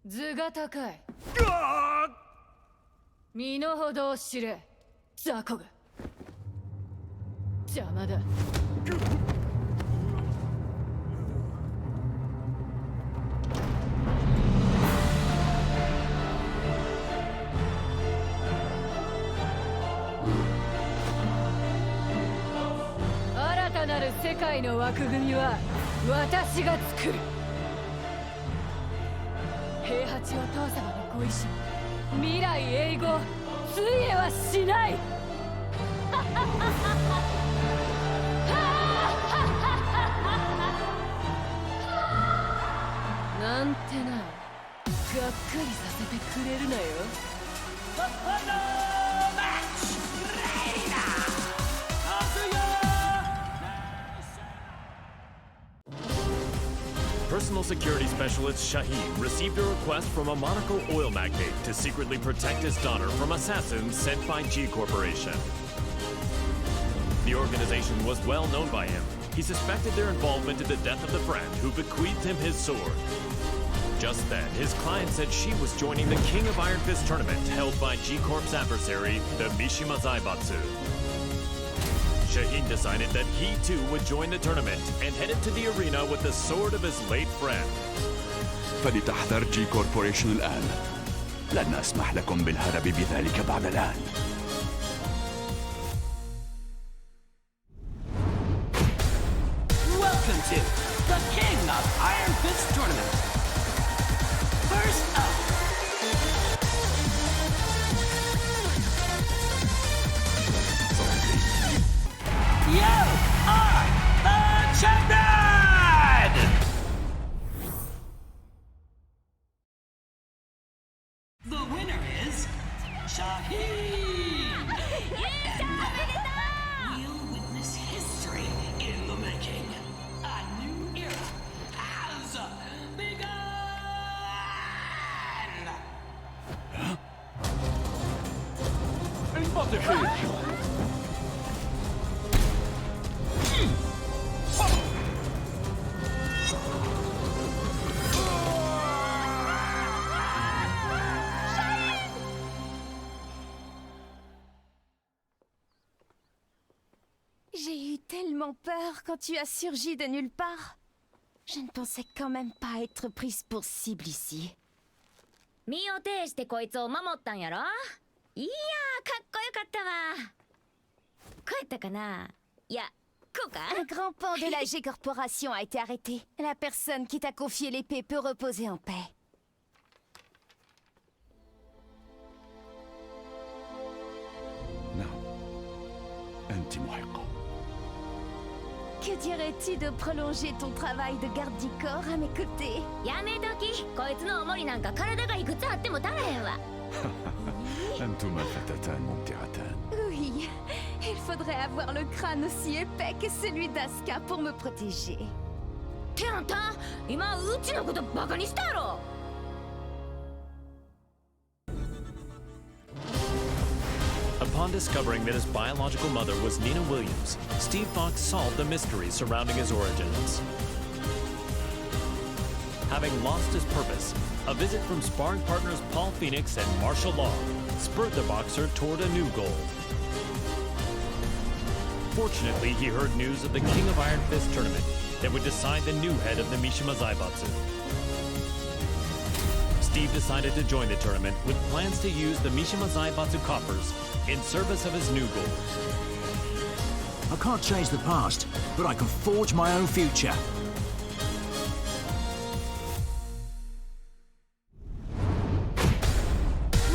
図が高い。身の程を知れ、雑魚が。邪魔だ。新たなる世界の枠組みは私が作る。平八お父様のご意志、未来永劫ついえはしない。なんてな、がっかりさせてくれるなよ。Personal security specialist Shaheen received a request from a Monaco oil magnate to secretly protect his daughter from assassins sent by G Corporation. The organization was well known by him. He suspected their involvement in the death of the friend who bequeathed him his sword. Just then, his client said she was joining the King of Iron Fist tournament held by G Corp's adversary, the Mishima Zaibatsu. Shaheen decided that he too would join the tournament and headed to the arena with the sword of his late friend. فلتحذر جي كوربوريشن الآن. لن أسمح لكم بالهرب بذلك بعد الآن. Welcome to the King of Iron Fist Tournament. First up. You are the champion! The winner is Shaheen! We'll witness history in the making. A new era has begun! tellement peur quand tu as surgi de nulle part. Je ne pensais quand même pas être prise pour cible ici. 身を挺してこいつを守ったんやろ。いやー、かっこよかったわ。こうやったかな。いや、こうか。 Un grand pan de la G-Corporation a été arrêté. La personne qui t'a confié l'épée peut reposer en paix. نعم أنت محقة. Que dirais-tu de prolonger ton travail de garde du corps à mes côtés? やめとき。こいつの重りなんか体がいくつあっても足らへんわ。 أنتما فتاتان ممتعتان. Oui, il faudrait avoir le crâne aussi épais que celui d'Asuka pour me protéger. ってあんた、今うちのことバカにしたやろ。 Upon discovering that his biological mother was Nina Williams, Steve Fox solved the mystery surrounding his origins. Having lost his purpose, a visit from sparring partners Paul Phoenix and martial law spurred the boxer toward a new goal. Fortunately, he heard news of the King of Iron Fist tournament that would decide the new head of the Mishima Zaibatsu. Steve decided to join the tournament with plans to use the Mishima Zaibatsu coffers in service of his new goal. I can't change the past, but I can forge my own future.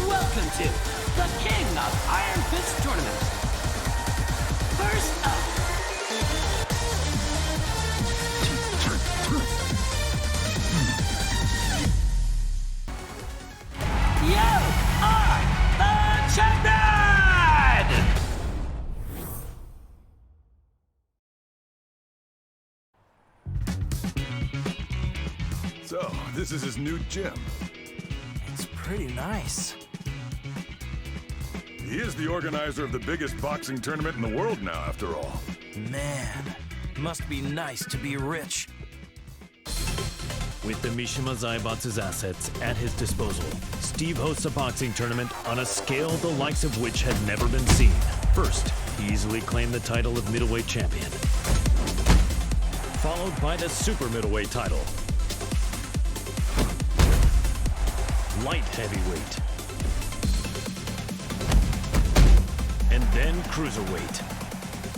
Welcome to the King of Iron Fist Tournament. First up. You are the champion! So, this is his new gym. It's pretty nice. He is the organizer of the biggest boxing tournament in the world now, after all. Man, must be nice to be rich. With the Mishima Zaibatsu's assets at his disposal, Steve hosts a boxing tournament on a scale the likes of which had never been seen. First, he easily claimed the title of middleweight champion, followed by the super middleweight title, light heavyweight, and then cruiserweight.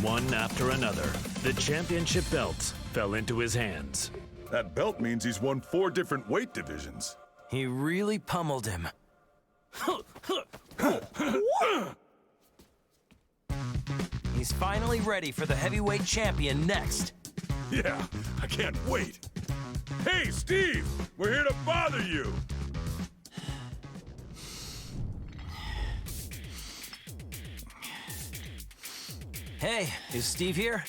One after another, the championship belts fell into his hands. That belt means he's won 4 different weight divisions. He really pummeled him. He's finally ready for the heavyweight champion next. Yeah, I can't wait. Hey, Steve! We're here to bother you! Hey, is Steve here?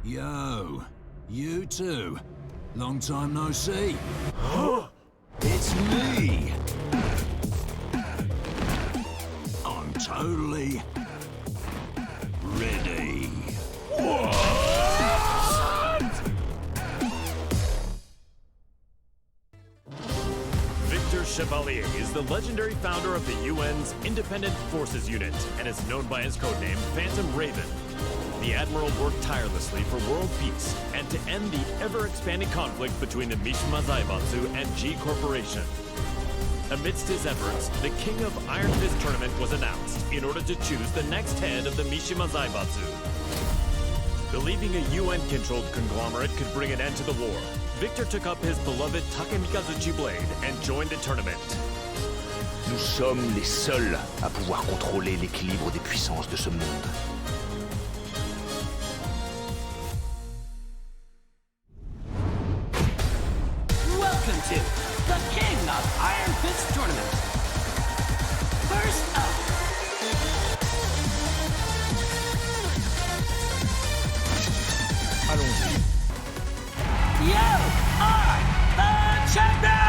Yo, you too. Long time no see. It's me. I'm totally ready. Victor Chevalier is the legendary founder of the UN's Independent Forces Unit and is known by his codename Phantom Raven. The Admiral worked tirelessly for world peace and to end the ever-expanding conflict between the Mishima Zaibatsu and G Corporation. Amidst his efforts, the King of Iron Fist tournament was announced in order to choose the next head of the Mishima Zaibatsu. Believing a UN-controlled conglomerate could bring an end to the war, Victor took up his beloved Takemikazuchi blade and joined the tournament. Nous sommes les seuls à pouvoir contrôler l'équilibre des puissances de ce monde. Welcome to the King of Iron Fist Tournament. First up. Allons-y. You are the champion!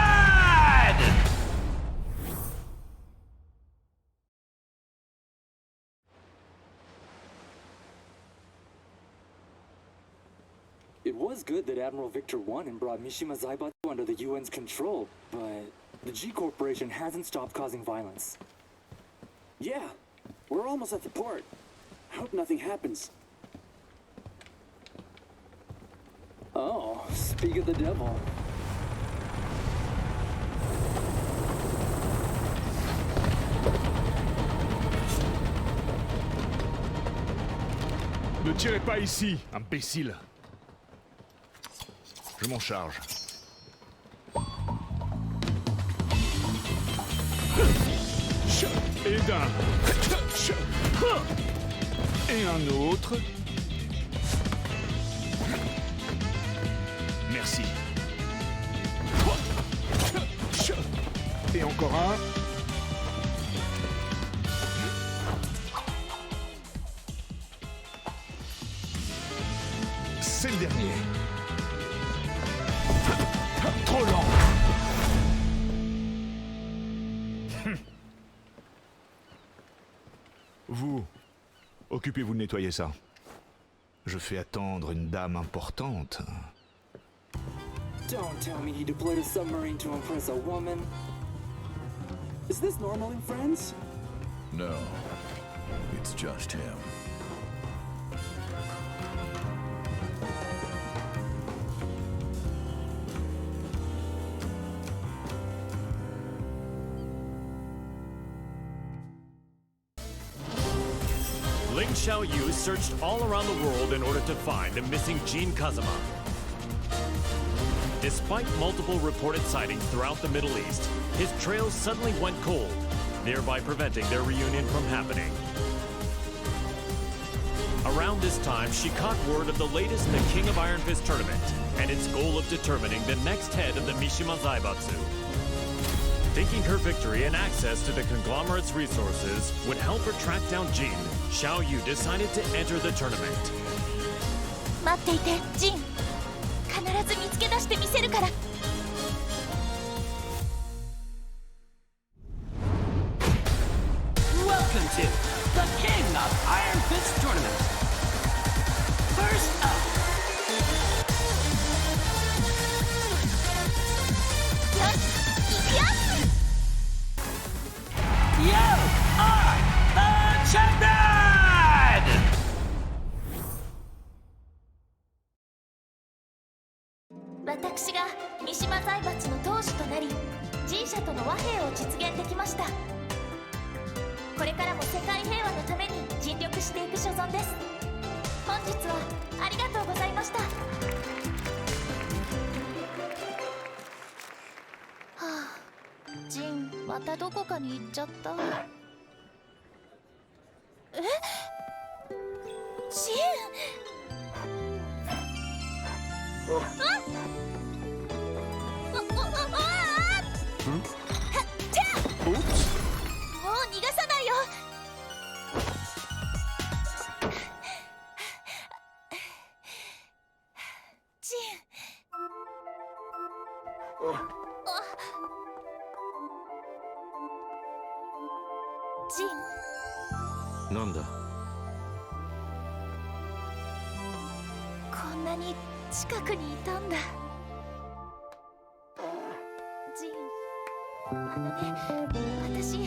It was good that Admiral Victor won and brought Mishima Zaibatsu under the UN's control, but the G Corporation hasn't stopped causing violence. Yeah, we're almost at the port. I hope nothing happens. Oh, speak of the devil. Ne tirez pas ici, imbécile. Je m'en charge. Et d'un. Et un autre. Merci. Et encore un. C'est le dernier. Trop lent. Vous, occupez-vous de nettoyer ça. Je fais attendre une dame importante. Don't tell me he deployed a submarine to impress a woman. Is this normal in friends? No, it's just him. Xiaoyu searched all around the world in order to find the missing Jin Kazama. Despite multiple reported sightings throughout the Middle East, his trails suddenly went cold, thereby preventing their reunion from happening. Around this time, she caught word of the latest The King of Iron Fist tournament and its goal of determining the next head of the Mishima Zaibatsu. Thinking her victory and access to the conglomerate's resources would help her track down Jin, Xiaoyu decided to enter the tournament. 待っていて、ジン。必ず見つけ出してみせるから。Welcome to the King of Iron Fist Tournament. First up. You are the champion! 私が三島財閥の当主となり、G社との和平を実現できました。これからも世界平和のために尽力していく所存です。本日はありがとうございました。はあ、ジン、またどこかに行っちゃった。え？ジン！もう逃がさないよ。ジン。ジン。なんだ。こんなに近くにいたんだ。ジン、私。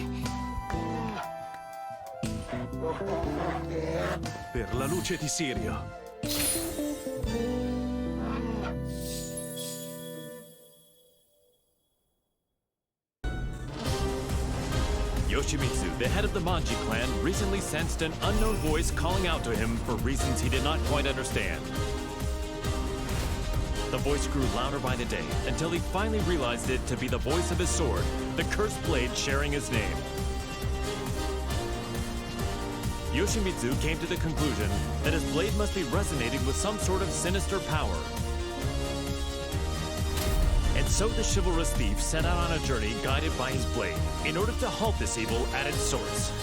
Per la luce di Sirio. Yoshimitsu, the head of the Manji clan, recently sensed an unknown voice calling out to him for reasons he did not quite understand. The voice grew louder by the day, until he finally realized it to be the voice of his sword, the cursed blade sharing his name. Yoshimitsu came to the conclusion that his blade must be resonating with some sort of sinister power. And so the chivalrous thief set out on a journey guided by his blade, in order to halt this evil at its source.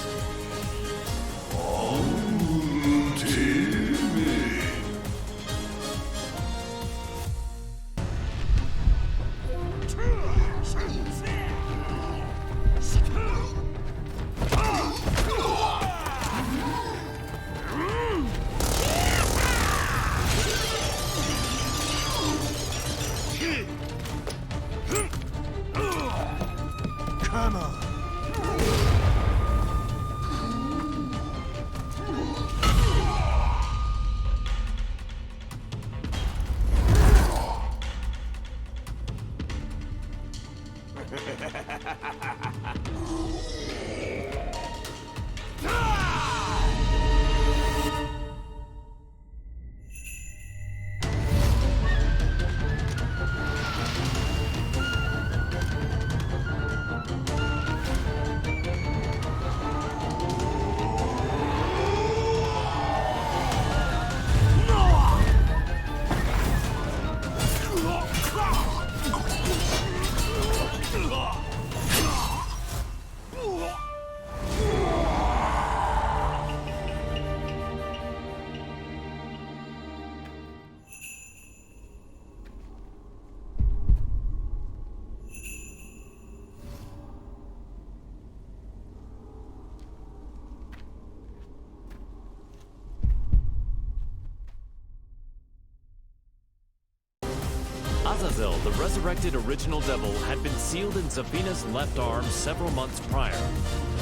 Azazel, the resurrected original devil, had been sealed in Zafina's left arm several months prior,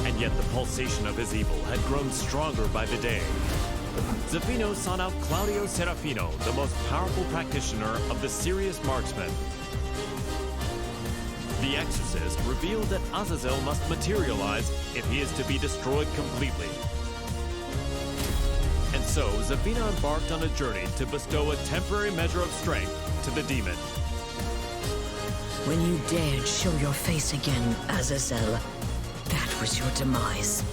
and yet the pulsation of his evil had grown stronger by the day. Zafina sought out Claudio Serafino, the most powerful practitioner of the serious marksman. The exorcist revealed that Azazel must materialize if he is to be destroyed completely. And so, Zafina embarked on a journey to bestow a temporary measure of strength to the demon. When you dared show your face again, Azazel, that was your demise.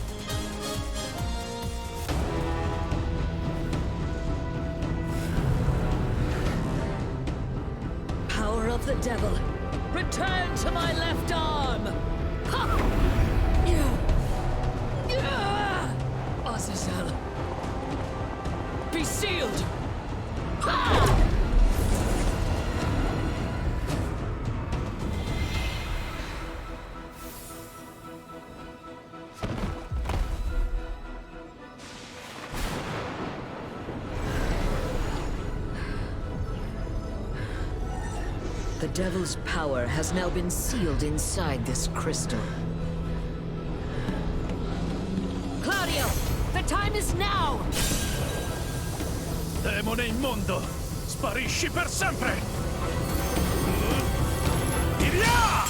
Power of the devil, return to my left arm! Ha! Azazel, be sealed! Ha! The devil's power has now been sealed inside this crystal. Claudio, the time is now! Demone immondo, sparisci per sempre! Via!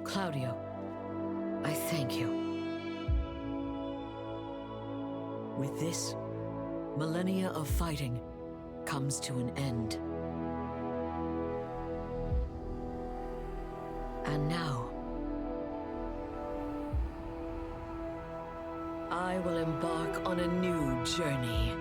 Claudio, I thank you. With this, millennia of fighting comes to an end. And now, I will embark on a new journey.